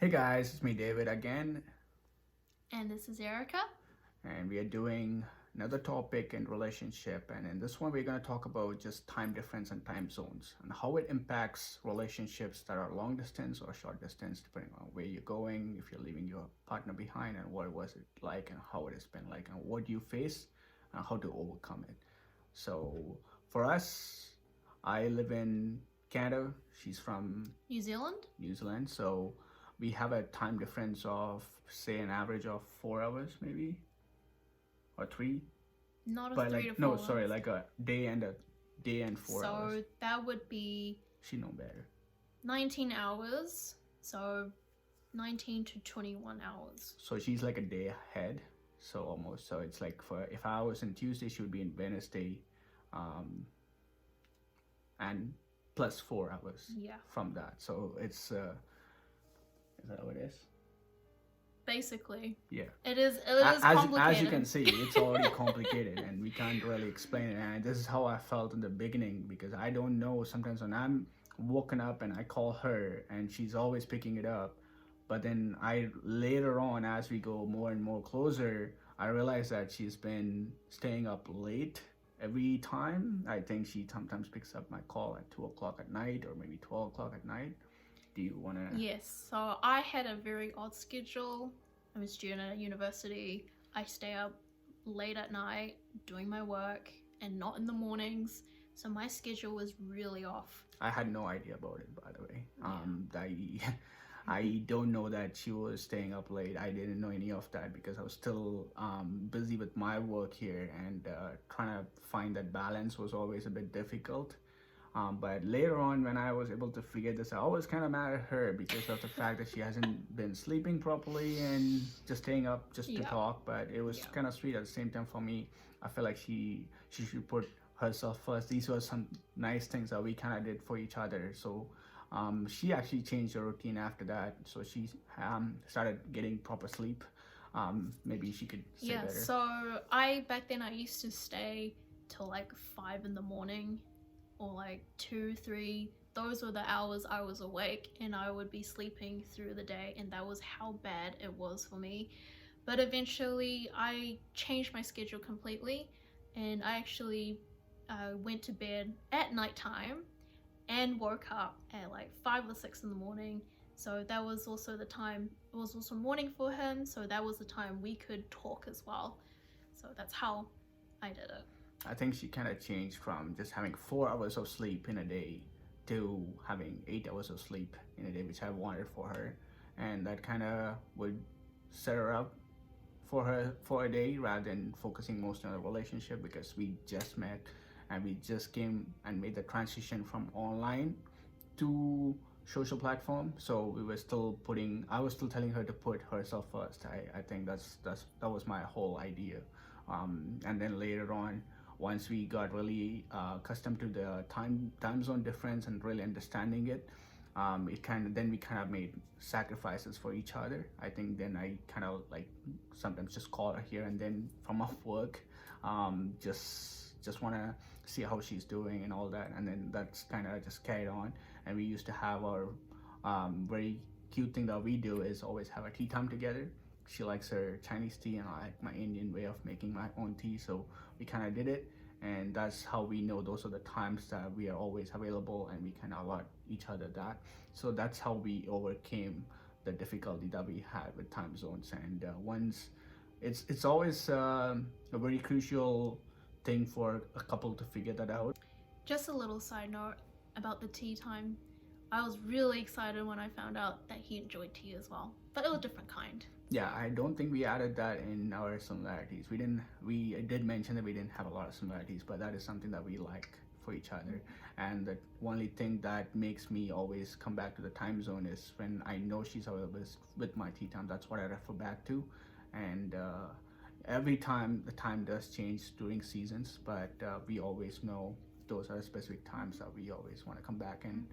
Hey guys, it's me David again, And this is Erica. and we are doing another topic in relationship. And in this one, we're going to talk about just time difference and time zones and how it impacts relationships that are long distance or short distance, depending on where you're going, if you're leaving your partner behind, and what was it like, and how it has been like, and what you face, and how to overcome it. So, for us, I live in Canada. She's from New Zealand? New Zealand. So we have a time difference of say an average of 4 hours maybe or three. Not a But three like to no, four sorry, ones. like a day and 4 hours. So that would be She know better. 19 hours. So 19 to 21 hours. So she's like a day ahead. So almost. So it's like for if I was in Tuesday, she would be in Wednesday, um, and plus 4 hours Yeah. from that. So it's is that how it is? Basically. Yeah. It is complicated. As you can see, it's already complicated and we can't really explain it. And this is how I felt in the beginning because I don't know. Sometimes when I'm woken up and I call her and she's always picking it up, but then I later on, as we go more and more closer, I realize that she's been staying up late every time. I think she sometimes picks up my call at 2 o'clock at night or maybe 12 o'clock at night. Do you want to? Yes. So I had a very odd schedule. I'm a student at university. I stay up late at night doing my work and not in the mornings. So my schedule was really off. I had no idea about it, by the way. Yeah. I don't know that she was staying up late. I didn't know any of that because I was still busy with my work here, and trying to find that balance was always a bit difficult. But later on, when I was able to figure this out, I was kind of mad at her because of the fact that she hasn't been sleeping properly and just staying up just to Yeah. talk. But it was Yeah. kind of sweet at the same time for me. I feel like she should put herself first. These were some nice things that we kind of did for each other. So she actually changed her routine after that. So she started getting proper sleep. Maybe she could say Yeah, better. so back then I used to stay till like 5 in the morning or like 2, 3. Those were the hours I was awake and I would be sleeping through the day, and that was how bad it was for me. But eventually I changed my schedule completely, and I actually went to bed at nighttime and woke up at like 5 or 6 in the morning. So that was also the time, it was also morning for him, so that was the time we could talk as well. So that's how I did it. I think she kind of changed from just having 4 hours of sleep in a day to having 8 hours of sleep in a day, which I wanted for her. And that kind of would set her up for her for a day rather than focusing most on the relationship because we just met and we just came and made the transition from online to social platform. So we were still putting, I was still telling her to put herself first. I think that was my whole idea. And then later on, once we got really accustomed to the time zone difference and really understanding it, then we kind of made sacrifices for each other. I think then I kind of like sometimes just call her here and then from off work, just want to see how she's doing and all that, and then that's kind of just carried on. And we used to have our very cute thing that we do is always have a tea time together. She likes her Chinese tea and I like my Indian way of making my own tea, so we kind of did it. And that's how we know those are the times that we are always available, and we kind of allot each other that. So that's how we overcame the difficulty that we had with time zones. And once it's always a very crucial thing for a couple to figure that out. Just a little side note about the tea time. I was really excited when I found out that he enjoyed tea as well, but it was a different kind. Yeah, I don't think we added that in our similarities. We did mention that we didn't have a lot of similarities, but that is something that we like for each other. And the only thing that makes me always come back to the time zone is when I know she's available with my tea time. That's what I refer back to. And every time the time does change during seasons, but we always know those are specific times that we always want to come back and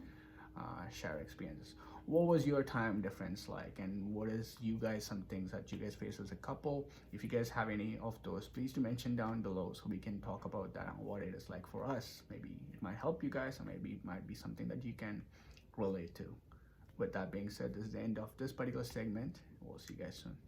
share experiences. What was your time difference like, and what is you guys some things that you guys face as a couple? If you guys have any of those, please do mention down below so we can talk about that and what it is like for us. Maybe it might help you guys, or maybe it might be something that you can relate to. with that being said, this is the end of this particular segment. We'll see you guys soon.